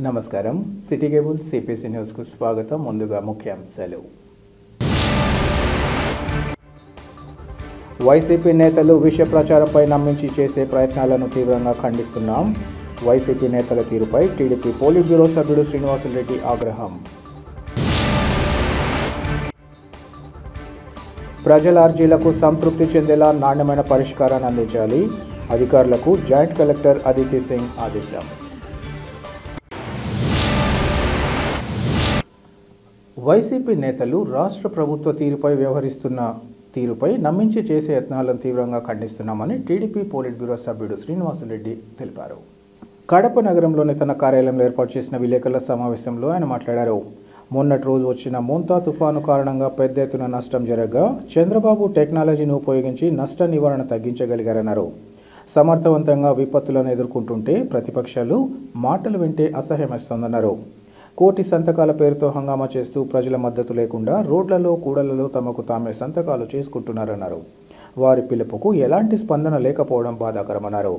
నమస్కారం city cable CPC news కు స్వాగతం. ముందుగా ముఖ్యాంశాలు. వైసీపీ నేతలు విష ప్రచారంపై నమ్మించి చేసే ప్రయత్నాలను తీవ్రంగా ఖండిస్తున్నాం. వైసీపీ నేతల తీరుపై టీడీపీ పోలిట్ బ్యూరో సభ్యుడు శ్రీనివాసులరెడ్డి ఆగ్రహం. ప్రజల అర్జీలకు సంతృప్తి చెందేలా నాణ్యమైన పరిష్కారాన్ని అందించాలి. అధికారులకు జాయింట్ కలెక్టర్ అదితి సింగ్ ఆదేశం. వైసీపీ నేతలు రాష్ట్ర ప్రభుత్వ తీరుపై వ్యవహరిస్తున్న తీరుపై నమ్మించి చేసే యత్నాలను తీవ్రంగా ఖండిస్తున్నామని టీడీపీ పోలిట్ బ్యూరో సభ్యుడు శ్రీనివాసులరెడ్డి తెలిపారు. కడప నగరంలోని తన కార్యాలయంలో ఏర్పాటు చేసిన విలేకరుల సమావేశంలో ఆయన మాట్లాడారు. మొన్నటి రోజు వచ్చిన మోంతా తుఫాను కారణంగా పెద్ద ఎత్తున నష్టం జరగగా చంద్రబాబు టెక్నాలజీని ఉపయోగించి నష్ట నివారణ తగ్గించగలిగారన్నారు. సమర్థవంతంగా విపత్తులను ఎదుర్కొంటుంటే ప్రతిపక్షాలు మాటలు వింటే అసహ్యమేస్తోందన్నారు. కోటి సంతకాల పేరుతో హంగామా చేస్తూ ప్రజల మద్దతు లేకుండా రోడ్లలో కూడళ్లలో తమకు తామే సంతకాలు చేసుకుంటున్నారన్నారు. వారి పిలుపుకు ఎలాంటి స్పందన లేకపోవడం బాధాకరమన్నారు.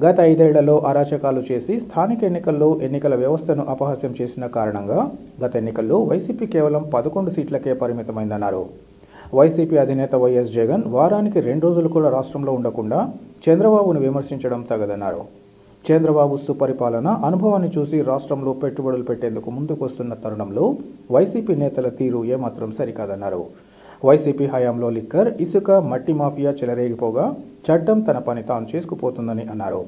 గత 5 ఏళ్లలో అరాచకాలు చేసి స్థానిక ఎన్నికల్లో ఎన్నికల వ్యవస్థను అపహాస్యం చేసిన కారణంగా గత ఎన్నికల్లో వైసీపీ కేవలం 11 సీట్లకే పరిమితమైందన్నారు. వైసీపీ అధినేత వైఎస్ జగన్ వారానికి 2 రోజులు కూడా రాష్ట్రంలో ఉండకుండా చంద్రబాబును విమర్శించడం తగదన్నారు. చంద్రబాబు సుపరిపాలన అనుభవాన్ని చూసి రాష్ట్రంలో పెట్టుబడులు పెట్టేందుకు ముందుకొస్తున్న తరుణంలో వైసీపీ నేతల తీరు ఏమాత్రం సరికాదన్నారు. వైసీపీ హయాంలో లిక్కర్, ఇసుక, మట్టి మాఫియా చెలరేగిపోగా చట్టం తన పని తాను చేసుకుపోతుందని అన్నారు.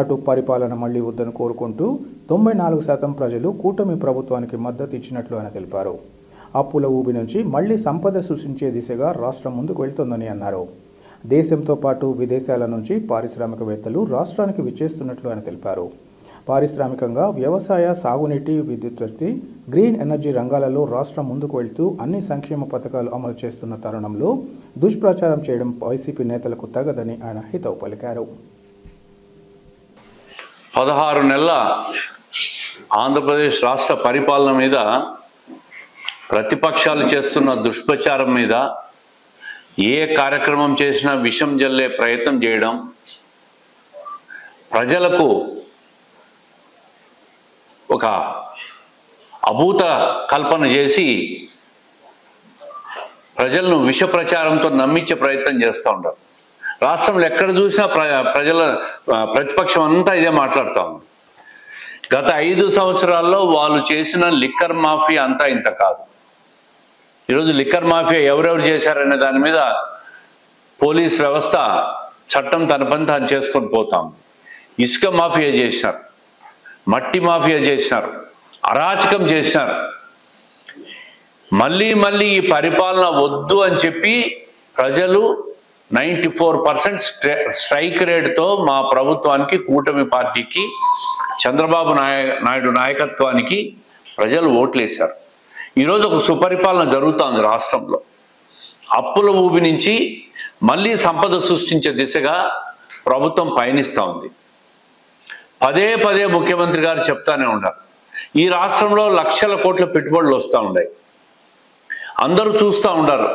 అటు పరిపాలన మళ్లీ వద్దని కోరుకుంటూ 94% ప్రజలు కూటమి ప్రభుత్వానికి మద్దతు ఇచ్చినట్లు ఆయన తెలిపారు. అప్పుల ఊబి నుంచి మళ్లీ సంపద సృష్టించే దిశగా రాష్ట్రం ముందుకు వెళ్తోందని అన్నారు. దేశంతో పాటు విదేశాల నుంచి పారిశ్రామికవేత్తలు రాష్ట్రానికి విచ్చేస్తున్నట్లు ఆయన తెలిపారు. పారిశ్రామికంగా వ్యవసాయ, సాగునీటి, విద్యుత్, గ్రీన్ ఎనర్జీ రంగాలలో రాష్ట్రం ముందుకు వెళ్తూ అన్ని సంక్షేమ పథకాలు అమలు చేస్తున్న తరుణంలో దుష్ప్రచారం చేయడం వైసీపీ నేతలకు తగదని ఆయన హితవు పలికారు. 16 నెలల ఆంధ్రప్రదేశ్ రాష్ట్ర పరిపాలన మీద ప్రతిపక్షాలు చేస్తున్న దుష్ప్రచారం మీద ఏ కార్యక్రమం చేసినా విషం జల్లే ప్రయత్నం చేయడం, ప్రజలకు ఒక అభూత కల్పన చేసి ప్రజలను విష ప్రచారంతో నమ్మించే ప్రయత్నం చేస్తూ ఉంటారు. రాష్ట్రంలో ఎక్కడ చూసినా ప్రతిపక్షం అంతా ఇదే మాట్లాడుతూ ఉంది. గత 5 సంవత్సరాల్లో వాళ్ళు చేసిన లిక్కర్ మాఫియా అంతా ఇంత కాదు. ఈరోజు లిక్కర్ మాఫియా ఎవరెవరు చేశారనే దాని మీద పోలీస్ వ్యవస్థ చట్టం తన పని తాను చేసుకొని పోతాం. ఇసుక మాఫియా చేసినారు, మట్టి మాఫియా చేసినారు, అరాచకం చేసినారు. మళ్ళీ ఈ పరిపాలన వద్దు అని చెప్పి ప్రజలు 94% స్ట్రైక్ రేట్తో మా ప్రభుత్వానికి, కూటమి పార్టీకి, చంద్రబాబు నాయుడు నాయకత్వానికి ప్రజలు ఓట్లేశారు. ఈరోజు ఒక సుపరిపాలన జరుగుతోంది రాష్ట్రంలో. అప్పుల ఊబి నుంచి మళ్ళీ సంపద సృష్టించే దిశగా ప్రభుత్వం పయనిస్తూ ఉంది. పదే ముఖ్యమంత్రి గారు చెప్తానే ఉంటారు, ఈ రాష్ట్రంలో లక్షల కోట్ల పెట్టుబడులు వస్తూ ఉన్నాయి. అందరూ చూస్తూ ఉంటారు.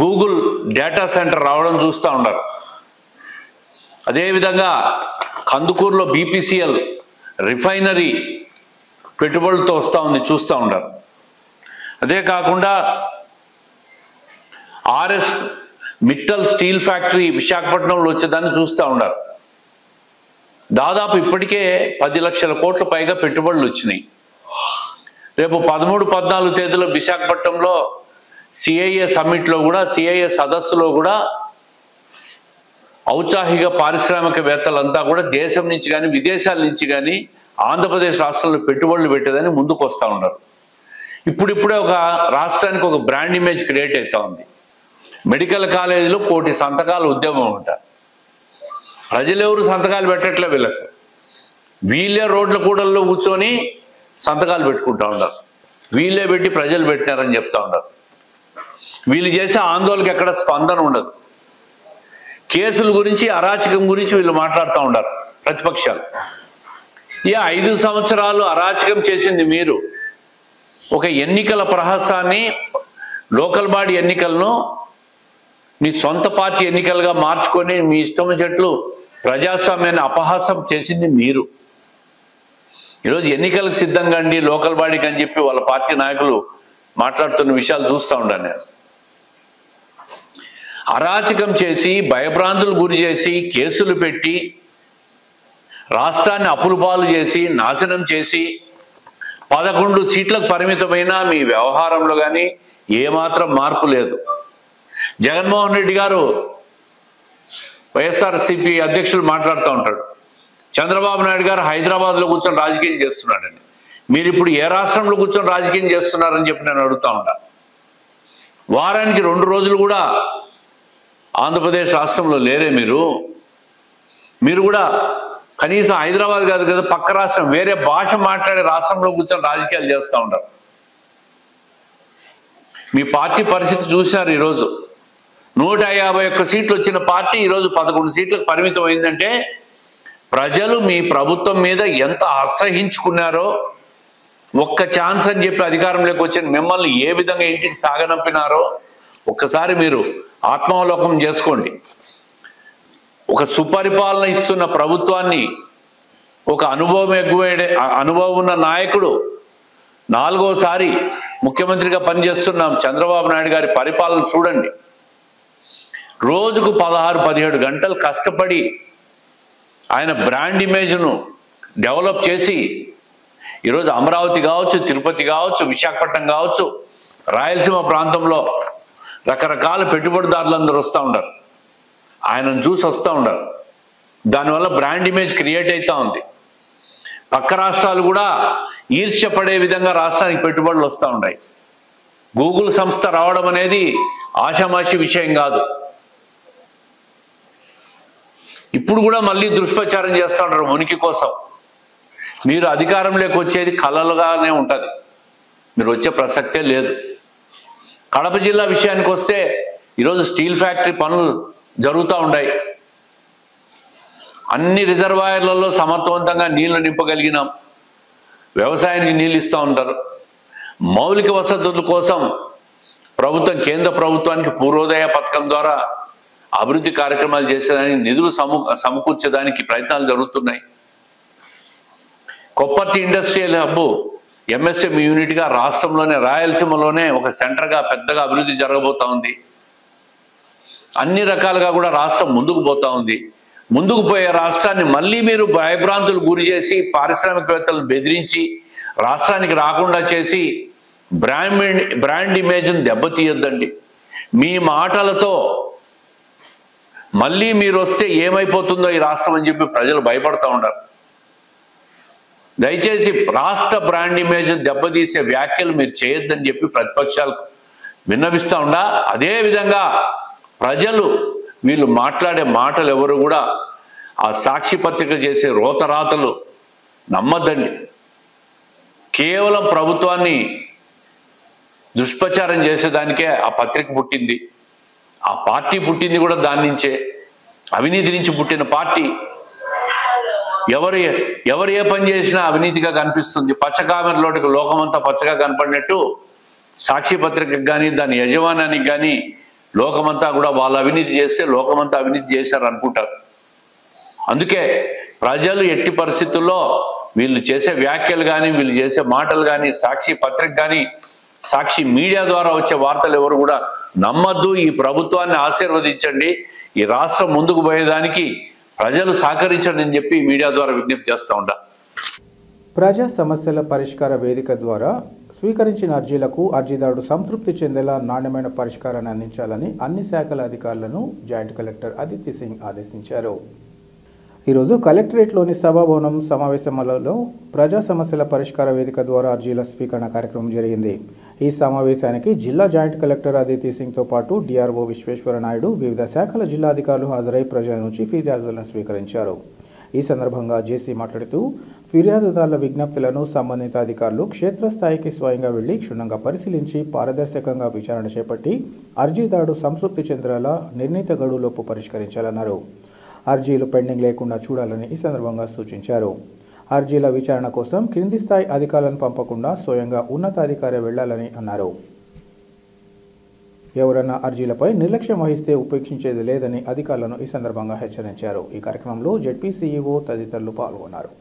గూగుల్ డేటా సెంటర్ రావడం చూస్తూ ఉంటారు. అదేవిధంగా కందుకూరులో బీపీసీఎల్ రిఫైనరీ పెట్టుబడులతో వస్తూ ఉంది, చూస్తూ ఉంటారు. అదే కాకుండా ఆర్ఎస్ మిట్టల్ స్టీల్ ఫ్యాక్టరీ విశాఖపట్నంలో వచ్చేదాన్ని చూస్తూ ఉన్నారు. దాదాపు ఇప్పటికే 10 లక్షల కోట్ల పైగా పెట్టుబడులు వచ్చినాయి. రేపు 13, 14 తేదీలో విశాఖపట్నంలో సిఐఏ సమ్మిట్లో కూడా, సిఐఏ సదస్సులో కూడా ఔత్సాహిక పారిశ్రామికవేత్తలంతా కూడా దేశం నుంచి కానీ విదేశాల నుంచి కానీ ఆంధ్రప్రదేశ్ రాష్ట్రంలో పెట్టుబడులు పెట్టేదని ముందుకు వస్తూ ఉన్నారు. ఇప్పుడిప్పుడే ఒక రాష్ట్రానికి ఒక బ్రాండ్ ఇమేజ్ క్రియేట్ అవుతా ఉంది. మెడికల్ కాలేజీలో 1 కోటి సంతకాల ఉద్యమం ఉంటారు. ప్రజలెవరు సంతకాలు పెట్టట్లే, వీళ్ళే రోడ్ల కూడల్లో కూర్చొని సంతకాలు పెట్టుకుంటా ఉంటారు. వీళ్ళే పెట్టి ప్రజలు పెట్టినారని చెప్తా ఉంటారు. వీళ్ళు చేసే ఆందోళనకి ఎక్కడ స్పందన ఉండదు. కేసుల గురించి, అరాచకం గురించి వీళ్ళు మాట్లాడుతూ ఉంటారు ప్రతిపక్షాలు. 5 సంవత్సరాలు అరాచకం చేసింది మీరు. ఒక ఎన్నికల ప్రహసాన్ని, లోకల్ బాడీ ఎన్నికలను మీ సొంత పార్టీ ఎన్నికలుగా మార్చుకొని మీ ఇష్టం చెట్లు ప్రజాస్వామ్యాన్ని అపహాసం చేసింది మీరు. ఈరోజు ఎన్నికలకు సిద్ధంగా అండి లోకల్ బాడీకి అని చెప్పి వాళ్ళ పార్టీ నాయకులు మాట్లాడుతున్న విషయాలు చూస్తూ ఉన్నాను నేను. అరాచకం చేసి భయభ్రాంతులు గురి చేసి కేసులు పెట్టి రాష్ట్రాన్ని అప్పుల పాలు చేసి నాశనం చేసి 11 సీట్లకు పరిమితమైన మీ వ్యవహారంలో కానీ ఏమాత్రం మార్పు లేదు. జగన్మోహన్ రెడ్డి గారు వైఎస్ఆర్సీపీ అధ్యక్షులు మాట్లాడుతూ ఉంటాడు, చంద్రబాబు నాయుడు గారు హైదరాబాద్లో కూర్చొని రాజకీయం చేస్తున్నాడని. మీరు ఇప్పుడు ఏ రాష్ట్రంలో కూర్చొని రాజకీయం చేస్తున్నారని చెప్పి నేను అడుగుతా ఉంటా. వారానికి 2 రోజులు కూడా ఆంధ్రప్రదేశ్ రాష్ట్రంలో లేరే మీరు కూడా కనీసం హైదరాబాద్ కాదు కదా, పక్క రాష్ట్రం వేరే భాష మాట్లాడే రాష్ట్రంలో కూర్చొని రాజకీయాలు చేస్తూ ఉంటారు. మీ పార్టీ పరిస్థితి చూశారు. ఈరోజు 151 సీట్లు వచ్చిన పార్టీ ఈరోజు 11 సీట్లకు పరిమితం అయిందంటే ప్రజలు మీ ప్రభుత్వం మీద ఎంత అసహించుకున్నారో, ఒక్క ఛాన్స్ అని చెప్పి అధికారంలోకి వచ్చిన మిమ్మల్ని ఏ విధంగా ఇంటికి సాగనంపినారో ఒక్కసారి మీరు ఆత్మావలోకం చేసుకోండి. ఒక సుపరిపాలన ఇస్తున్న ప్రభుత్వాన్ని, ఒక అనుభవం ఉన్న నాయకుడు 4వసారి ముఖ్యమంత్రిగా పనిచేస్తున్నాం చంద్రబాబు నాయుడు గారి పరిపాలన చూడండి. రోజుకు 16-17 గంటలు కష్టపడి ఆయన బ్రాండ్ ఇమేజ్ను డెవలప్ చేసి ఈరోజు అమరావతి కావచ్చు, తిరుపతి కావచ్చు, విశాఖపట్నం కావచ్చు, రాయలసీమ ప్రాంతంలో రకరకాల పెట్టుబడిదారులందరూ వస్తూ ఉంటారు, ఆయనను చూసి వస్తూ ఉంటారు. దానివల్ల బ్రాండ్ ఇమేజ్ క్రియేట్ అవుతూ ఉంది. పక్క రాష్ట్రాలు కూడా ఈర్ష్యపడే విధంగా రాష్ట్రానికి పెట్టుబడులు వస్తూ ఉన్నాయి. గూగుల్ సంస్థ రావడం అనేది ఆషామాషి విషయం కాదు. ఇప్పుడు కూడా మళ్ళీ దుష్ప్రచారం చేస్తూ ఉంటారు ఉనికి కోసం. మీరు అధికారంలోకి వచ్చేది కలలుగానే ఉంటుంది, మీరు వచ్చే ప్రసక్తే లేదు. కడప జిల్లా విషయానికి వస్తే ఈరోజు స్టీల్ ఫ్యాక్టరీ పనులు జరుగుతూ ఉన్నాయి. అన్ని రిజర్వాయర్లలో సమర్థవంతంగా నీళ్లు నింపగలిగినాం. వ్యవసాయానికి నీళ్ళు ఇస్తూ ఉంటారు. మౌలిక వసతుల కోసం ప్రభుత్వం కేంద్ర ప్రభుత్వానికి పూర్వోదయ పథకం ద్వారా అభివృద్ధి కార్యక్రమాలు చేసేదానికి నిధులు సమకూర్చేదానికి ప్రయత్నాలు జరుగుతున్నాయి. కొప్పర్తి ఇండస్ట్రియల్ హబ్ ఎంఎస్ఎంఈ యూనిట్గా రాష్ట్రంలోనే రాయలసీమలోనే ఒక సెంటర్గా పెద్దగా అభివృద్ధి జరగబోతా ఉంది. అన్ని రకాలుగా కూడా రాష్ట్రం ముందుకు పోతా ఉంది. ముందుకు పోయే రాష్ట్రాన్ని మళ్ళీ మీరు భయభ్రాంతులు గురి చేసి పారిశ్రామికవేత్తలను బెదిరించి రాష్ట్రానికి రాకుండా చేసి బ్రాండ్ ఇమేజ్ని దెబ్బతీయొద్దండి. మీ మాటలతో మళ్ళీ మీరు వస్తే ఏమైపోతుందో ఈ రాష్ట్రం అని చెప్పి ప్రజలు భయపడతా ఉంటారు. దయచేసి రాష్ట్ర బ్రాండ్ ఇమేజ్ దెబ్బతీసే వ్యాఖ్యలు మీరు చేయొద్దని చెప్పి ప్రతిపక్షాలు విన్నవిస్తూ ఉండా. అదేవిధంగా ప్రజలు వీళ్ళు మాట్లాడే మాటలు ఎవరు కూడా ఆ సాక్షి పత్రిక చేసే రోతరాతలు నమ్మద్దండి. కేవలం ప్రభుత్వాన్ని దుష్ప్రచారం చేసేదానికే ఆ పత్రిక పుట్టింది. ఆ పార్టీ పుట్టింది కూడా దాని నుంచే, అవినీతి నుంచి పుట్టిన పార్టీ. ఎవరు ఏ పని చేసినా అవినీతిగా కనిపిస్తుంది. పచ్చకామెరలోకి లోకమంతా పచ్చగా కనపడినట్టు సాక్షి పత్రికకు కానీ దాని యజమానానికి కానీ లోకమంతా కూడా వాళ్ళు అవినీతి చేస్తే లోకమంతా అవినీతి చేశారు అనుకుంటారు. అందుకే ప్రజలు ఎట్టి పరిస్థితుల్లో వీళ్ళు చేసే వ్యాఖ్యలు కానీ వీళ్ళు చేసే మాటలు కానీ సాక్షి పత్రిక కానీ సాక్షి మీడియా ద్వారా వచ్చే వార్తలు ఎవరు కూడా నమ్మద్దు. ఈ ప్రభుత్వాన్ని ఆశీర్వదించండి. ఈ రాష్ట్రం ముందుకు పోయేదానికి ప్రజలు సహకరించండి అని చెప్పి మీడియా ద్వారా విజ్ఞప్తి చేస్తూ ఉంటా. ప్రజా సమస్యల పరిష్కార వేదిక ద్వారా స్వీకరించిన అర్జీలకు అర్జీదారుడు సంతృప్తి చెందేలా నాణ్యమైన పరిష్కారాన్ని అందించాలని అన్ని శాఖల అధికారులను జాయింట్ కలెక్టర్ అదితి సింగ్ ఆదేశించారు. ఈరోజు కలెక్టరేట్లోని సభాభవనం సమావేశంలో ప్రజా సమస్యల పరిష్కార వేదిక ద్వారా అర్జీల స్వీకరణ కార్యక్రమం జరిగింది. ఈ సమావేశానికి జిల్లా జాయింట్ కలెక్టర్ అదితి సింగ్తో పాటు డిఆర్ఓ విశ్వేశ్వర నాయుడు, వివిధ శాఖల జిల్లా అధికారులు హాజరై ప్రజల నుంచి ఫిర్యాదులను స్వీకరించారు. ఈ సందర్భంగా జేసీ మాట్లాడుతూ ఫిర్యాదుదారుల విజ్ఞప్తులను సంబంధిత అధికారులు క్షేత్రస్థాయికి స్వయంగా వెళ్లి క్షుణ్ణంగా పరిశీలించి పారదర్శకంగా విచారణ చేపట్టి అర్జీదారుడు సంతృప్తి చెందేలా నిర్ణీత గడువులోపు పరిష్కరించాలన్నారు. అర్జీలు పెండింగ్ లేకుండా చూడాలని ఈ సందర్భంగా సూచించారు. అర్జీల విచారణ కోసం కింది స్థాయి అధికారులను పంపకుండా స్వయంగా ఉన్నతాధికారి వెళ్లాలని అన్నారు. ఎవరన్నా అర్జీలపై నిర్లక్ష్యం వహిస్తే ఉపేక్షించేది లేదని అధికారులను ఈ సందర్భంగా హెచ్చరించారు. ఈ కార్యక్రమంలో జెడ్పీ సీఈఓ తదితరులు పాల్గొన్నారు.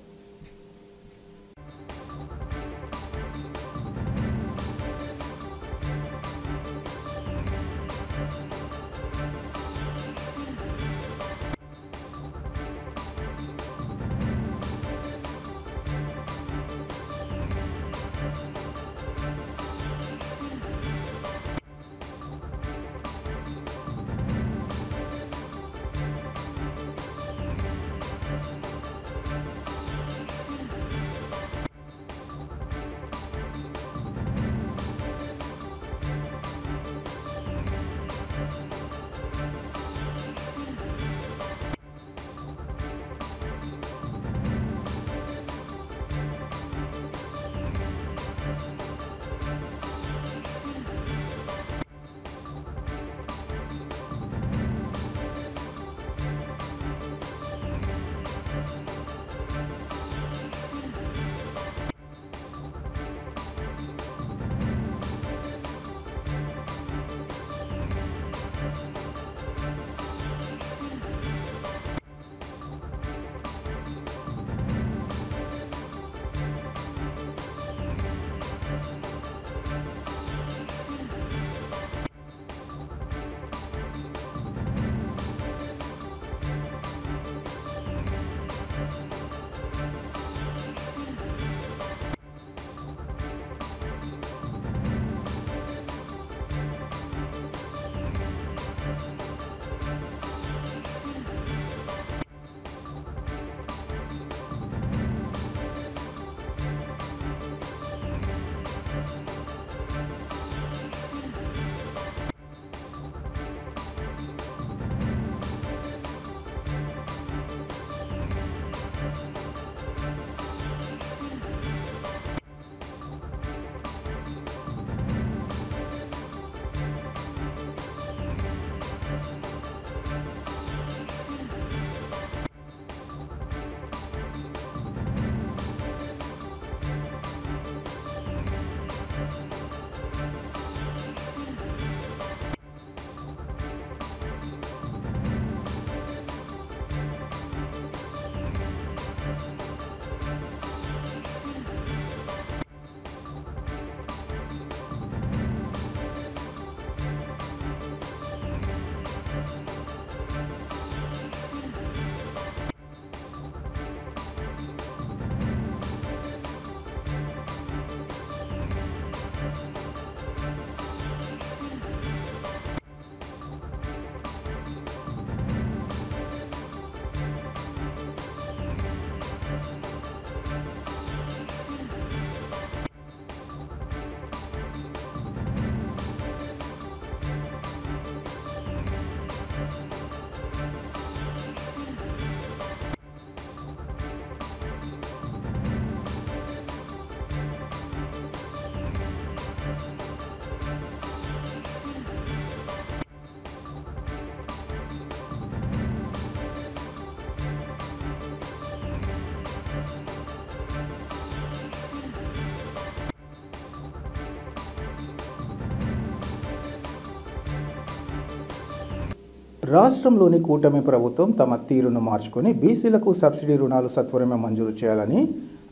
రాష్ట్రంలోని కూటమి ప్రభుత్వం తమ తీరును మార్చుకొని బీసీలకు సబ్సిడీ రుణాలు సత్వరమే మంజూరు చేయాలని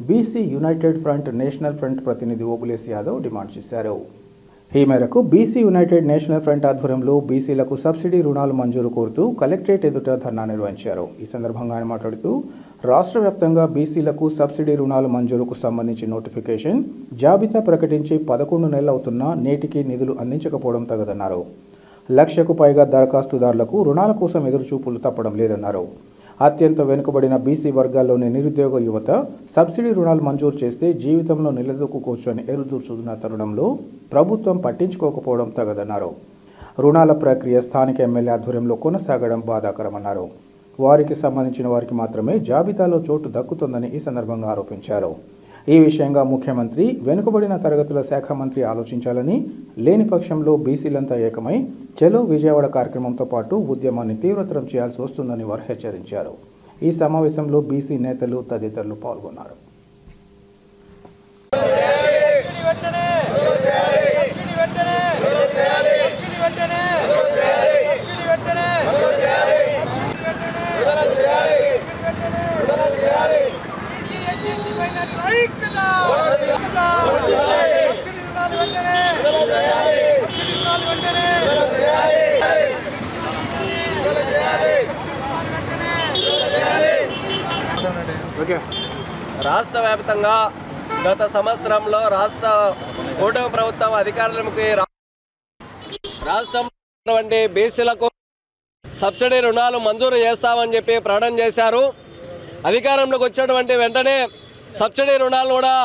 BC United front national front ప్రతినిధి ఓబులేశ్ యాదవ్ డిమాండ్ చేశారు. ఈ మేరకు బీసీ యునైటెడ్ నేషనల్ ఫ్రంట్ ఆధ్వర్యంలో బీసీలకు సబ్సిడీ రుణాలు మంజూరు కోరుతూ కలెక్టరేట్ ఎదుట ధర్నా నిర్వహించారు. ఈ సందర్భంగా ఆయన మాట్లాడుతూ రాష్ట్ర వ్యాప్తంగా బీసీలకు సబ్సిడీ రుణాలు మంజూరుకు సంబంధించి నోటిఫికేషన్ జాబితా ప్రకటించి 11 నెలలు అవుతున్నా నేటికి నిధులు అందించకపోవడం తగదన్నారు. 1,00,000కు పైగా దరఖాస్తుదారులకు రుణాల కోసం ఎదురుచూపులు తప్పడం లేదన్నారు. అత్యంత వెనుకబడిన బీసీ వర్గాల్లోని నిరుద్యోగ యువత సబ్సిడీ రుణాలు మంజూరు చేస్తే జీవితంలో నిలదొక్కుకోవచ్చు అని ఎదురుచూస్తున్న తరుణంలో ప్రభుత్వం పట్టించుకోకపోవడం తగదన్నారు. రుణాల ప్రక్రియ స్థానిక ఎమ్మెల్యే ఆధ్వర్యంలో కొనసాగడం బాధాకరమన్నారు. వారికి సంబంధించిన వారికి మాత్రమే జాబితాలో చోటు దక్కుతుందని ఈ సందర్భంగా ఆరోపించారు. ఈ విషయంగా ముఖ్యమంత్రి, వెనుకబడిన తరగతుల శాఖ మంత్రి ఆలోచించాలని, లేని పక్షంలో బీసీలంతా ఏకమై చలో విజయవాడ కార్యక్రమంతో పాటు ఉద్యమాన్ని తీవ్రతరం చేయాల్సి వస్తుందని వారు హెచ్చరించారు. ఈ సమావేశంలో బీసీ నేతలు తదితరులు పాల్గొన్నారు. రాష్ట్ర వ్యాప్తంగా గత సంవత్సరంలో రాష్ట్ర కూటమి ప్రభుత్వం అధికారులకి రాష్ట్రంలో బీసీలకు సబ్సిడీ రుణాలు మంజూరు చేస్తామని చెప్పి ప్రకటన చేశారు. అధికారంలోకి వచ్చినటువంటి వెంటనే సబ్సిడీ రుణాలు కూడా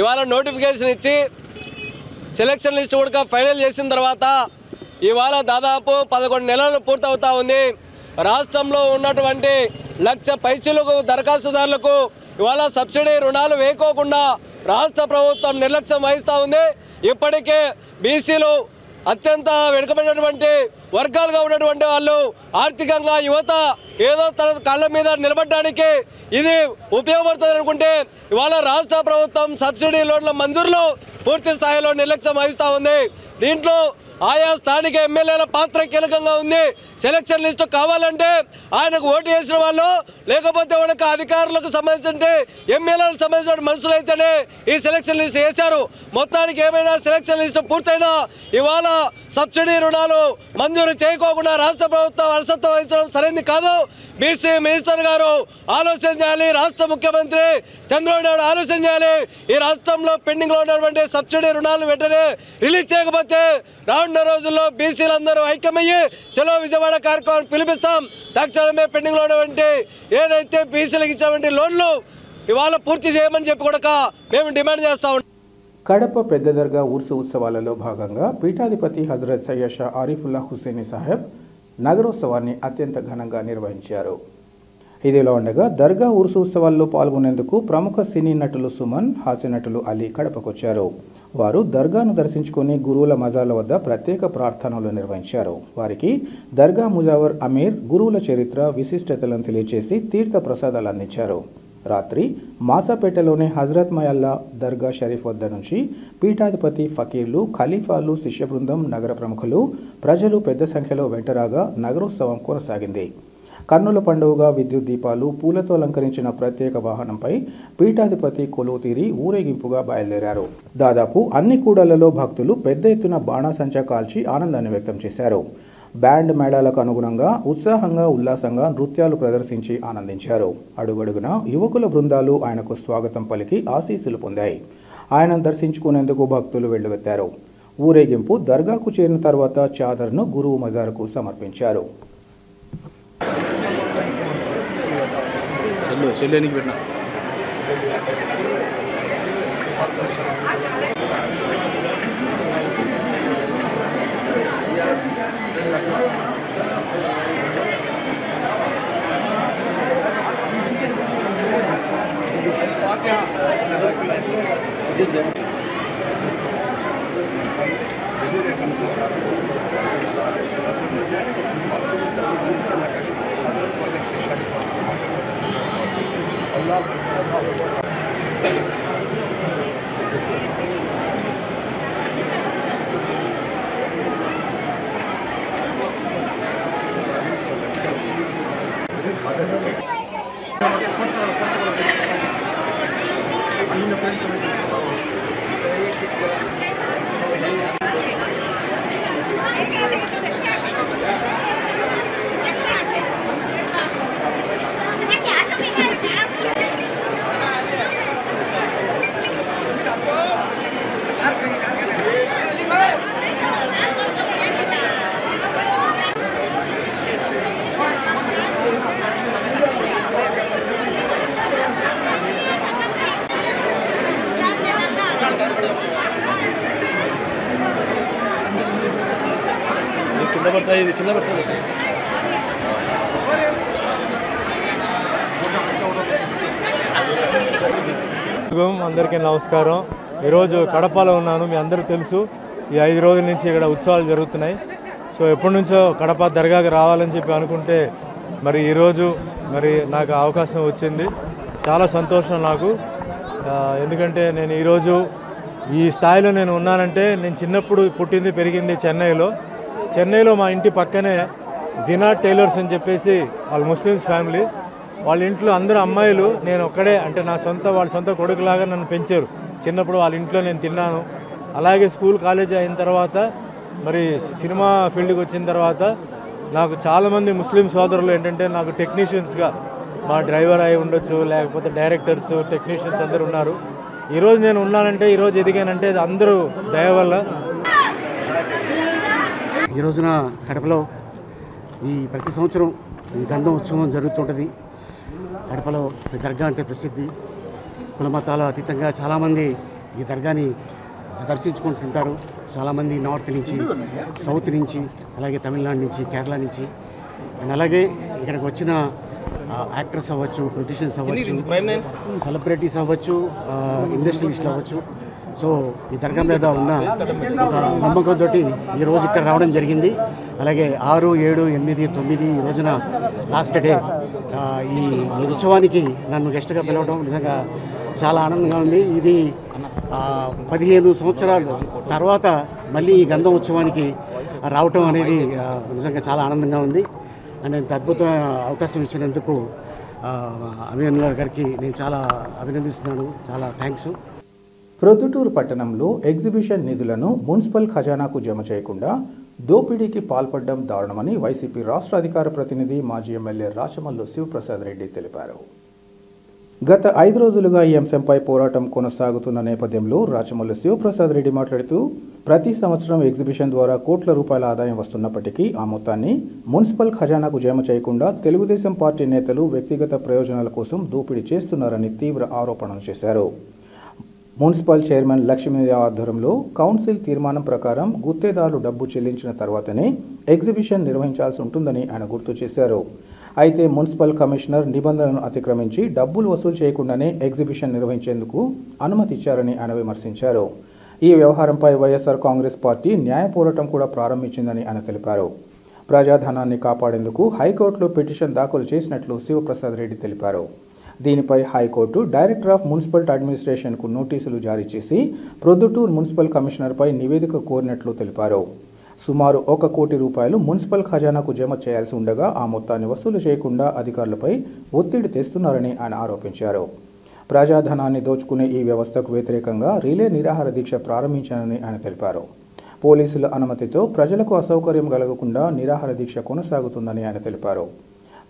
ఇవాళ నోటిఫికేషన్ ఇచ్చి సెలక్షన్ లిస్ట్ కూడా ఫైనల్ చేసిన తర్వాత ఇవాళ దాదాపు 11 నెలలు పూర్తవుతా ఉంది. రాష్ట్రంలో ఉన్నటువంటి 1,00,000 పైచీలకు దరఖాస్తుదారులకు ఇవాళ సబ్సిడీ రుణాలు వేయకోకుండా రాష్ట్ర ప్రభుత్వం నిర్లక్ష్యం వహిస్తూ ఉంది. ఇప్పటికే బీసీలు అత్యంత వెనుకబడినటువంటి వర్గాలుగా ఉన్నటువంటి వాళ్ళు ఆర్థికంగా యువత ఏదో తన కాళ్ళ మీద నిలబడడానికి ఇది ఉపయోగపడుతుంది అనుకుంటే ఇవాళ రాష్ట్ర ప్రభుత్వం సబ్సిడీ లోన్ల మంజూరులో పూర్తి స్థాయిలో నిర్లక్ష్యం వహిస్తూ ఉంది. దీంట్లో ఆయా స్థానిక ఎమ్మెల్యేల పాత్ర కీలకంగా ఉంది. సెలక్షన్ లిస్టు కావాలంటే ఆయనకు ఓటు వేసిన వాళ్ళు, లేకపోతే వాళ్ళకి అధికారులకు సంబంధించిన ఎమ్మెల్యేలకు సంబంధించిన మనుషులు అయితేనే ఈ సెలక్షన్ లిస్ట్ వేశారు. మొత్తానికి ఏమైనా సెలక్షన్ లిస్టు పూర్తయినా ఇవాళ సబ్సిడీ రుణాలు మంజూరు చేయకోకుండా రాష్ట్ర ప్రభుత్వం అలసత్వం వహించడం సరైనది కాదు. బీసీ మినిస్టర్ గారు ఆలోచన చేయాలి. రాష్ట్ర ముఖ్యమంత్రి చంద్రబాబు నాయుడు ఆలోచన చేయాలి. ఈ రాష్ట్రంలో పెండింగ్లో ఉన్నటువంటి సబ్సిడీ రుణాలు వెంటనే రిలీజ్ చేయకపోతే రానున్న రోజుల్లో బీసీలందరూ ఐక్యమయ్యి చలో విజయవాడ కార్యక్రమాన్ని పిలిపిస్తాం. తక్షణమే పెండింగ్లో ఉన్నటువంటి ఏదైతే బీసీలకు ఇచ్చినటువంటి లోన్లు ఇవాళ పూర్తి చేయమని చెప్పి కూడా మేము డిమాండ్ చేస్తా ఉన్నాం. కడప పెద్ద దర్గా ఉర్సు ఉత్సవాలలో భాగంగా పీఠాధిపతి హజరత్ సయ్యద్ షా ఆరిఫుల్లా హుస్సేని సాహెబ్ నగరోత్సవాన్ని అత్యంత ఘనంగా నిర్వహించారు. ఇదిలా ఉండగా దర్గా ఉర్సు ఉత్సవాల్లో పాల్గొనేందుకు ప్రముఖ సినీ నటులు సుమన్, హాస్య నటులు అలీ కడపకొచ్చారు. వారు దర్గాను దర్శించుకుని గురువుల మజార్ల వద్ద ప్రత్యేక ప్రార్థనలు నిర్వహించారు. వారికి దర్గా ముజావర్ అమీర్ గురువుల చరిత్ర, విశిష్టతలను తెలియజేసి తీర్థ ప్రసాదాలు అందించారు. రాత్రి మాసాపేటలోని హజరత్ మయల్లా దర్గా షరీఫ్ వద్ద నుంచి పీఠాధిపతి, ఫకీర్లు, ఖలీఫాలు, శిష్య బృందం, నగర ప్రముఖులు, ప్రజలు పెద్ద సంఖ్యలో వెంటరాగా నగరోత్సవం కొనసాగింది. కన్నుల పండుగగా విద్యుత్ దీపాలు, పూలతో అలంకరించిన ప్రత్యేక వాహనంపై పీఠాధిపతి కొలువు తీరి ఊరేగింపుగా బయలుదేరారు. దాదాపు అన్ని కూడళ్లలో భక్తులు పెద్ద ఎత్తున బాణాసంచా కాల్చి ఆనందాన్ని వ్యక్తం చేశారు. బ్యాండ్ మేళాలకు అనుగుణంగా ఉత్సాహంగా, ఉల్లాసంగా నృత్యాలు ప్రదర్శించి ఆనందించారు. అడుగడుగున యువకుల బృందాలు ఆయనకు స్వాగతం పలికి ఆశీస్సులు పొందాయి. ఆయనను దర్శించుకునేందుకు భక్తులు వెళ్లువెత్తారు. ఊరేగింపు దర్గాకు చేరిన తర్వాత చాదర్ను గురువు మజారుకు సమర్పించారు. అందరికీ నమస్కారం. ఈరోజు కడపలో ఉన్నాను. మీ అందరూ తెలుసు ఈ 5 రోజుల నుంచి ఇక్కడ ఉత్సవాలు జరుగుతున్నాయి. సో ఎప్పటి నుంచో కడప దర్గాకి రావాలని చెప్పి అనుకుంటే మరి ఈరోజు మరి నాకు అవకాశం వచ్చింది. చాలా సంతోషం నాకు. ఎందుకంటే నేను ఈరోజు ఈ స్థాయిలో నేను ఉన్నానంటే నేను చిన్నప్పుడు పుట్టింది పెరిగింది చెన్నైలో మా ఇంటి పక్కనే జినా టైలర్స్ అని చెప్పేసి వాళ్ళ ముస్లిమ్స్ ఫ్యామిలీ. వాళ్ళ ఇంట్లో అందరూ అమ్మాయిలు, నేను ఒక్కడే, అంటే వాళ్ళ సొంత కొడుకులాగా నన్ను పెంచారు. చిన్నప్పుడు వాళ్ళ ఇంట్లో నేను తిన్నాను. అలాగే స్కూల్ కాలేజీ అయిన తర్వాత మరి సినిమా ఫీల్డ్కి వచ్చిన తర్వాత నాకు చాలామంది ముస్లిం సోదరులు ఏంటంటే నాకు టెక్నీషియన్స్గా మా డ్రైవర్ అయి ఉండొచ్చు, లేకపోతే డైరెక్టర్స్, టెక్నీషియన్స్ అందరూ ఉన్నారు. ఈరోజు నేను ఉన్నానంటే, ఈరోజు ఎదిగానంటే అది అందరూ దయ వల్ల. ఈ రోజున కడపలో ఈ ప్రతి సంవత్సరం ఈ గంధం ఉత్సవం జరుగుతుంటుంది. కడపలో దర్గా అంటే ప్రసిద్ధి. కుల మతాల అతీతంగా చాలామంది ఈ దర్గాని దర్శించుకుంటుంటారు. చాలామంది నార్త్ నుంచి, సౌత్ నుంచి, అలాగే తమిళనాడు నుంచి, కేరళ నుంచి. అండ్ అలాగే ఇక్కడికి వచ్చిన యాక్టర్స్ అవ్వచ్చు, పొలిటీషియన్స్ అవ్వచ్చు, సెలబ్రిటీస్ అవ్వచ్చు, ఇండస్ట్రియలిస్టులు అవ్వచ్చు. సో ఈ దర్గా మీద ఉన్న ఒక నమ్మకంతో ఈరోజు ఇక్కడ రావడం జరిగింది. అలాగే 6, 7, 8, 9 ఈ రోజున లాస్ట్ డే ఈ ఉత్సవానికి నన్ను గెస్ట్గా పిలవడం నిజంగా చాలా ఆనందంగా ఉంది. ఇది 15 సంవత్సరాల తర్వాత మళ్ళీ ఈ గంధం ఉత్సవానికి రావటం అనేది నిజంగా చాలా ఆనందంగా ఉంది. అండ్ ఇంత అద్భుతమైన అవకాశం ఇచ్చినందుకు అభినందన గారికి నేను చాలా అభినందిస్తున్నాను. చాలా థ్యాంక్స్. ప్రొద్దుటూరు పట్టణంలో ఎగ్జిబిషన్ నిధులను మున్సిపల్ ఖజానాకు జమ చేయకుండా దోపిడీకి పాల్పడడం దారుణమని వైసీపీ రాష్ట్ర అధికార ప్రతినిధి మాజీ ఎమ్మెల్యే రాచమల్లు శివప్రసాద్ రెడ్డి తెలిపారు. గత 5 రోజులుగా ఈ అంశంపై పోరాటం కొనసాగుతున్న నేపథ్యంలో రాచమల్లు శివప్రసాద్ రెడ్డి మాట్లాడుతూ ప్రతి సంవత్సరం ఎగ్జిబిషన్ ద్వారా కోట్ల రూపాయల ఆదాయం వస్తున్నప్పటికీ ఆ మొత్తాన్ని మున్సిపల్ ఖజానాకు జమ చేయకుండా తెలుగుదేశం పార్టీ నేతలు వ్యక్తిగత ప్రయోజనాల కోసం దోపిడీ చేస్తున్నారని తీవ్ర ఆరోపణలు చేశారు. మున్సిపల్ చైర్మన్ లక్ష్మీ ఆధ్వర్యంలో కౌన్సిల్ తీర్మానం ప్రకారం గుత్తేదారులు డబ్బు చెల్లించిన తర్వాతనే ఎగ్జిబిషన్ నిర్వహించాల్సి ఉంటుందని ఆయన గుర్తు చేశారు. అయితే మున్సిపల్ కమిషనర్ నిబంధనలను అతిక్రమించి డబ్బులు వసూలు చేయకుండానే ఎగ్జిబిషన్ నిర్వహించేందుకు అనుమతి ఇచ్చారని ఆయన విమర్శించారు. ఈ వ్యవహారంపై వైఎస్ఆర్ కాంగ్రెస్ పార్టీ న్యాయ పోరాటం కూడా ప్రారంభించిందని ఆయన తెలిపారు. ప్రజాధనాన్ని కాపాడేందుకు హైకోర్టులో పిటిషన్ దాఖలు చేసినట్లు శివప్రసాద్ రెడ్డి తెలిపారు. దీనిపై హైకోర్టు డైరెక్టర్ ఆఫ్ మున్సిపల్ అడ్మినిస్ట్రేషన్కు నోటీసులు జారీ చేసి ప్రొద్దుటూరు మున్సిపల్ కమిషనర్పై నివేదిక కోరినట్లు తెలిపారు. సుమారు 1 కోటి రూపాయలు మున్సిపల్ ఖజానాకు జమ చేయాల్సి ఉండగా ఆ మొత్తాన్ని వసూలు చేయకుండా అధికారులపై ఒత్తిడి తెస్తున్నారని ఆయన ఆరోపించారు. ప్రజాధనాన్ని దోచుకునే ఈ వ్యవస్థకు వ్యతిరేకంగా రిలే నిరాహార దీక్ష ప్రారంభించానని ఆయన తెలిపారు. పోలీసుల అనుమతితో ప్రజలకు అసౌకర్యం కలగకుండా నిరాహార దీక్ష కొనసాగుతుందని ఆయన తెలిపారు.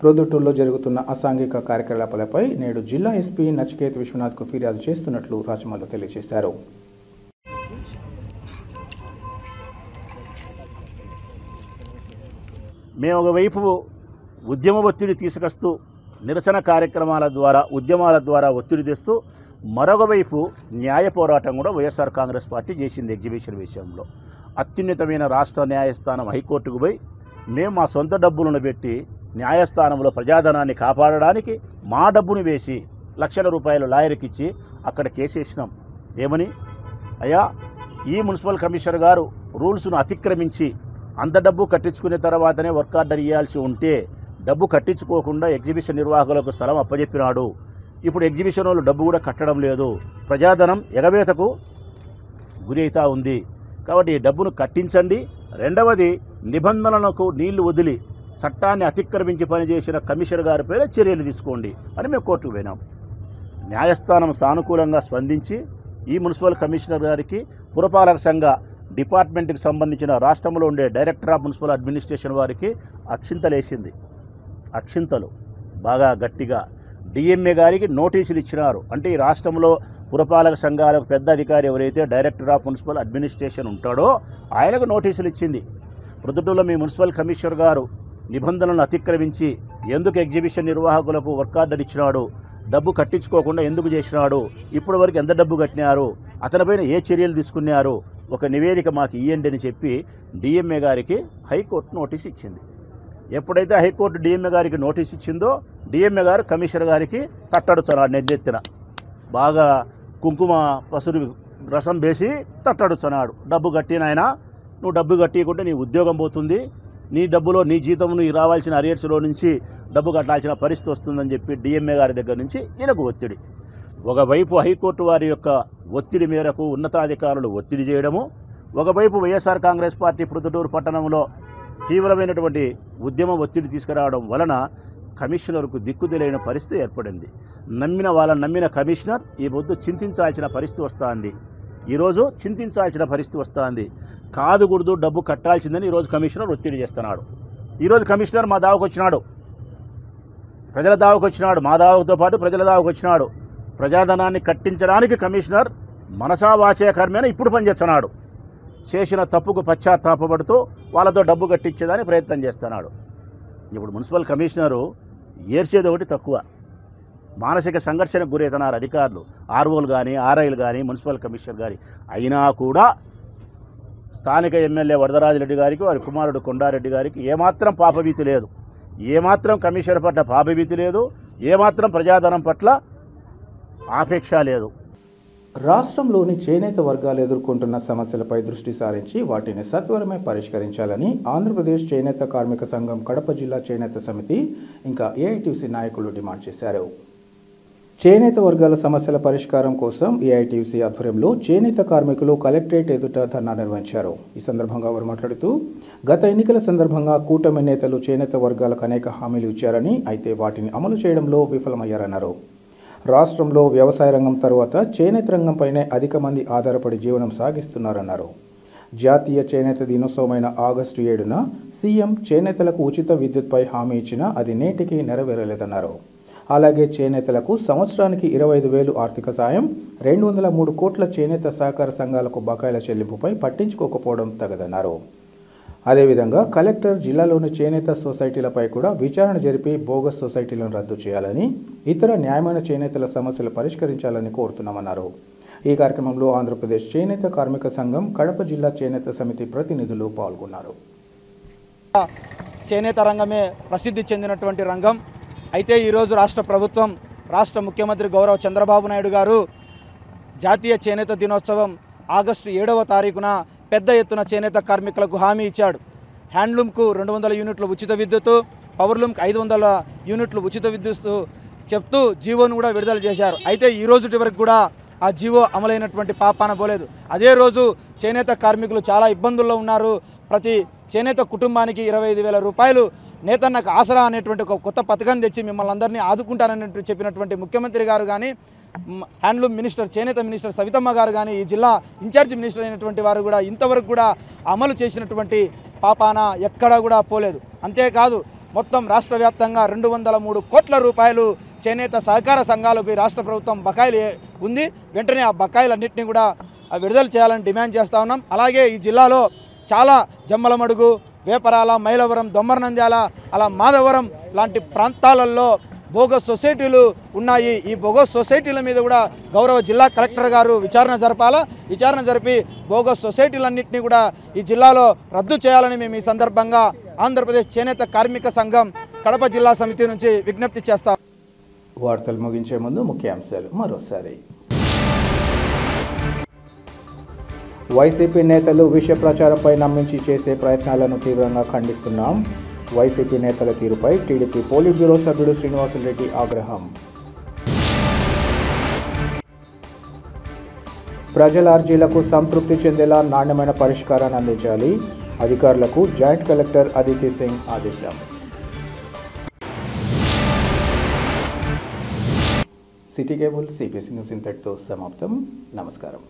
ప్రొద్దుటూరులో జరుగుతున్న అసాంఘిక కార్యకలాపాలపై నేడు జిల్లా ఎస్పీ నచికేత్ విశ్వనాథ్కు ఫిర్యాదు చేస్తున్నట్లు రాచమల్లు తెలియజేశారు. మేము ఒకవైపు ఉద్యమ ఒత్తిడి తీసుకొస్తూ నిరసన కార్యక్రమాల ద్వారా ఉద్యమాల ద్వారా ఒత్తిడి తెస్తూ మరొక వైపు న్యాయ పోరాటం కూడా వైఎస్ఆర్ కాంగ్రెస్ పార్టీ చేసింది. ఎగ్జిబిషన్ విషయంలో అత్యున్నతమైన రాష్ట్ర న్యాయస్థానం హైకోర్టుకు పోయి మేము మా సొంత డబ్బులను పెట్టి న్యాయస్థానంలో ప్రజాధనాన్ని కాపాడడానికి మా డబ్బును వేసి లక్షల రూపాయలు లాయర్కి ఇచ్చి అక్కడ కేసేసినాం. ఏమని, అయ్యా ఈ మున్సిపల్ కమిషనర్ గారు రూల్స్ను అతిక్రమించి అంత డబ్బు కట్టించుకునే తర్వాతనే వర్క్ ఆర్డర్ ఇవ్వాల్సి ఉంటే డబ్బు కట్టించుకోకుండా ఎగ్జిబిషన్ నిర్వాహకులకు స్థలం అప్పజెప్పినాడు. ఇప్పుడు ఎగ్జిబిషన్ వాళ్ళు డబ్బు కూడా కట్టడం లేదు. ప్రజాధనం ఎగవేతకు గురి అవుతూ ఉంది. కాబట్టి ఈ డబ్బును కట్టించండి. రెండవది, నిబంధనలకు నీళ్లు వదిలి చట్టాన్ని అతిక్రమించి పనిచేసిన కమిషనర్ గారి పైన చర్యలు తీసుకోండి అని మేము కోర్టుకు పోయినాం. న్యాయస్థానం సానుకూలంగా స్పందించి ఈ మున్సిపల్ కమిషనర్ గారికి పురపాలక సంఘ డిపార్ట్మెంట్కి సంబంధించిన రాష్ట్రంలో ఉండే డైరెక్టర్ ఆఫ్ మున్సిపల్ అడ్మినిస్ట్రేషన్ వారికి అక్షింతలేసింది. అక్షింతలు బాగా గట్టిగా డిఎంఏ గారికి నోటీసులు ఇచ్చినారు. అంటే ఈ రాష్ట్రంలో పురపాలక సంఘాలకు పెద్ద అధికారి ఎవరైతే డైరెక్టర్ ఆఫ్ మున్సిపల్ అడ్మినిస్ట్రేషన్ ఉంటాడో ఆయనకు నోటీసులు ఇచ్చింది. ప్రొద్దుటూరులో మీ మున్సిపల్ కమిషనర్ గారు నిబంధనలను అతిక్రమించి ఎందుకు ఎగ్జిబిషన్ నిర్వాహకులకు వర్క్ ఆర్డర్ ఇచ్చినాడు, డబ్బు కట్టించుకోకుండా ఎందుకు చేసినాడు, ఇప్పటి వరకు ఎంత డబ్బు కట్టినారు, అతనిపైన ఏ చర్యలు తీసుకున్నారు, ఒక నివేదిక మాకు ఇవ్వండి అని చెప్పి డిఎంఏ గారికి హైకోర్టు నోటీస్ ఇచ్చింది. ఎప్పుడైతే హైకోర్టు డిఎంఏ గారికి నోటీస్ ఇచ్చిందో డిఎంఏ గారు కమిషనర్ గారికి తట్టడుచున్నాడు. నెద్దెత్తిన బాగా కుంకుమ పసురు రసం వేసి తట్టడుచున్నాడు. డబ్బు కట్టినాయన, నువ్వు డబ్బు కట్టియకుంటే నీ ఉద్యోగం పోతుంది, నీ డబ్బులో నీ జీతం నువ్వు రావాల్సిన అరియర్స్లో నుంచి డబ్బు కట్టాల్సిన పరిస్థితి వస్తుందని చెప్పి డిఎంఏ గారి దగ్గర నుంచి ఈయనకు ఒత్తిడి. ఒకవైపు హైకోర్టు వారి యొక్క ఒత్తిడి మేరకు ఉన్నతాధికారులు ఒత్తిడి చేయడము, ఒకవైపు వైఎస్ఆర్ కాంగ్రెస్ పార్టీ ప్రొద్దుటూరు పట్టణంలో తీవ్రమైనటువంటి ఉద్యమ ఒత్తిడి తీసుకురావడం వలన కమిషనర్కు దిక్కుదెలైన పరిస్థితి ఏర్పడింది. నమ్మిన కమిషనర్ ఈ పొద్దు చింతించాల్సిన పరిస్థితి వస్తుంది. ఈరోజు చింతించాల్సిన పరిస్థితి వస్తుంది. కాదు గుర్దు డబ్బు కట్టాల్సిందని ఈరోజు కమిషనర్ ఒత్తిడి చేస్తున్నాడు. ఈరోజు కమిషనర్ మా దావకు వచ్చినాడు, ప్రజల దావకు వచ్చినాడు, మా దావకుతో పాటు ప్రజల దావకు వచ్చినాడు. ప్రజాధనాన్ని కట్టించడానికి కమిషనర్ మనసా వాచే కర్మేన ఇప్పుడు పనిచేస్తున్నాడు. చేసిన తప్పుకు పశ్చాత్తాపడుతూ వాళ్ళతో డబ్బు కట్టించేదానికి ప్రయత్నం చేస్తున్నాడు. ఇప్పుడు మున్సిపల్ కమిషనరు ఏర్చేది ఒకటి తక్కువ, మానసిక సంఘర్షణకు గురవుతున్నారు అధికారులు, ఆర్ఓలు కానీ ఆర్ఐలు కానీ మున్సిపల్ కమిషనర్ కానీ. అయినా కూడా స్థానిక ఎమ్మెల్యే వరదరాజరెడ్డి గారికి వారి కుమారుడు కొండారెడ్డి గారికి ఏమాత్రం పాపభీతి లేదు, ఏమాత్రం కమిషనర్ పట్ల పాపభీతి లేదు, ఏమాత్రం ప్రజాధనం పట్ల ఆపేక్ష లేదు. రాష్ట్రంలోని చేనేత వర్గాలు ఎదుర్కొంటున్న సమస్యలపై దృష్టి సారించి వాటిని సత్వరమే పరిష్కరించాలని ఆంధ్రప్రదేశ్ చేనేత కార్మిక సంఘం కడప జిల్లా చేనేత సమితి ఇంకా ఏఐటీయూసీ నాయకులు డిమాండ్ చేశారు. చేనేత వర్గాల సమస్యల పరిష్కారం కోసం ఏఐటీయూసీ ఆధ్వర్యంలో చేనేత కార్మికులు కలెక్టరేట్ ఎదుట ధర్నా నిర్వహించారు. ఈ సందర్భంగా వారు మాట్లాడుతూ గత ఎన్నికల సందర్భంగా కూటమి నేతలు చేనేత వర్గాలకు అనేక హామీలు ఇచ్చారని, అయితే వాటిని అమలు చేయడంలో విఫలమయ్యారన్నారు. రాష్ట్రంలో వ్యవసాయ రంగం తరువాత చేనేత రంగంపైనే అధిక మంది ఆధారపడి జీవనం సాగిస్తున్నారన్నారు. జాతీయ చేనేత దినోత్సవమైన ఆగస్టు 7న సీఎం చేనేతలకు ఉచిత విద్యుత్పై హామీ ఇచ్చినా అది నేటికి నెరవేరలేదన్నారు. అలాగే చేనేతలకు సంవత్సరానికి 25,000 ఆర్థిక సాయం, 203 కోట్ల చేనేత సహకార సంఘాలకు బకాయిల చెల్లింపుపై పట్టించుకోకపోవడం తగదన్నారు. అదేవిధంగా కలెక్టర్ జిల్లాలోని చేనేత సొసైటీలపై కూడా విచారణ జరిపి బోగస్ సొసైటీలను రద్దు చేయాలని, ఇతర న్యాయమైన చేనేతల సమస్యలు పరిష్కరించాలని కోరుతున్నామన్నారు. ఈ కార్యక్రమంలో ఆంధ్రప్రదేశ్ చేనేత కార్మిక సంఘం కడప జిల్లా చేనేత సమితి ప్రతినిధులు పాల్గొన్నారు. చేనేత రంగమే ప్రసిద్ధి చెందినటువంటి రంగం. అయితే ఈరోజు రాష్ట్ర ప్రభుత్వం, రాష్ట్ర ముఖ్యమంత్రి గౌరవ చంద్రబాబు నాయుడు గారు జాతీయ చేనేత దినోత్సవం ఆగస్టు 7వ తారీఖున పెద్ద ఎత్తున చేనేత కార్మికులకు హామీ ఇచ్చాడు. హ్యాండ్లూమ్కు 200 యూనిట్ల ఉచిత విద్యుత్తు, పవర్లూమ్కి 500 యూనిట్లు ఉచిత విద్యుత్తు చెప్తూ జీవోను కూడా విడుదల చేశారు. అయితే ఈ రోజుటి వరకు కూడా ఆ జీవో అమలైనటువంటి పాపాన పోలేదు. అదే రోజు చేనేత కార్మికులు చాలా ఇబ్బందుల్లో ఉన్నారు. ప్రతి చేనేత కుటుంబానికి 25,000 రూపాయలు నేతన్నకు ఆసరా అనేటువంటి ఒక కొత్త పథకం తెచ్చి మిమ్మల్ని అందరినీ ఆదుకుంటానని చెప్పినటువంటి ముఖ్యమంత్రి గారు కానీ, హ్యాండ్లూమ్ మినిస్టర్ చేనేత మినిస్టర్ సవితమ్మ గారు కానీ, ఈ జిల్లా ఇన్ఛార్జి మినిస్టర్ అయినటువంటి వారు కూడా ఇంతవరకు కూడా అమలు చేసినటువంటి పాపాన ఎక్కడా కూడా పోలేదు. అంతేకాదు మొత్తం రాష్ట్ర వ్యాప్తంగా 203 కోట్ల రూపాయలు చేనేత సహకార సంఘాలకు రాష్ట్ర ప్రభుత్వం బకాయిలు ఉంది. వెంటనే ఆ బకాయిలన్నింటినీ కూడా విడుదల చేయాలని డిమాండ్ చేస్తూ ఉన్నాం. అలాగే ఈ జిల్లాలో చాలా జమ్మలమడుగు, వేపరాల, మైలవరం, దొమ్మరనంద్యాల, అలా మాధవరం లాంటి ప్రాంతాలలో బోగస్ సొసైటీలు ఉన్నాయి. ఈ బోగస్ సొసైటీల మీద కూడా గౌరవ జిల్లా కలెక్టర్ గారు విచారణ జరపాలా. విచారణ జరిపి బోగస్ సొసైటీలన్నింటినీ కూడా ఈ జిల్లాలో రద్దు చేయాలని మేము ఈ సందర్భంగా ఆంధ్రప్రదేశ్ చేనేత కార్మిక సంఘం కడప జిల్లా సమితి నుంచి విజ్ఞప్తి చేస్తాం. వార్తలు ముగించే ముందు ముఖ్యాంశాలు మరోసారి. వైసీపీ నేతలు విష ప్రచారంపై నమ్మించి చేసే ప్రయత్నాలను తీవ్రంగా ఖండిస్తున్నాం. వైసీపీ నేతల తీరుపై టీడీపీ పోలిట్ బ్యూరో సభ్యుడు శ్రీనివాసులరెడ్డి ఆగ్రహం. ప్రజల అర్జీలకు సంతృప్తి చెందేలా నాణ్యమైన పరిష్కారాన్ని అందించాలి. అధికారులకు జాయింట్ కలెక్టర్ అదితి సింగ్ ఆదేశం. సిటీ కేబుల్ సిపిఎస్ న్యూస్ ఇంతటితో సమాప్తం. నమస్కారం.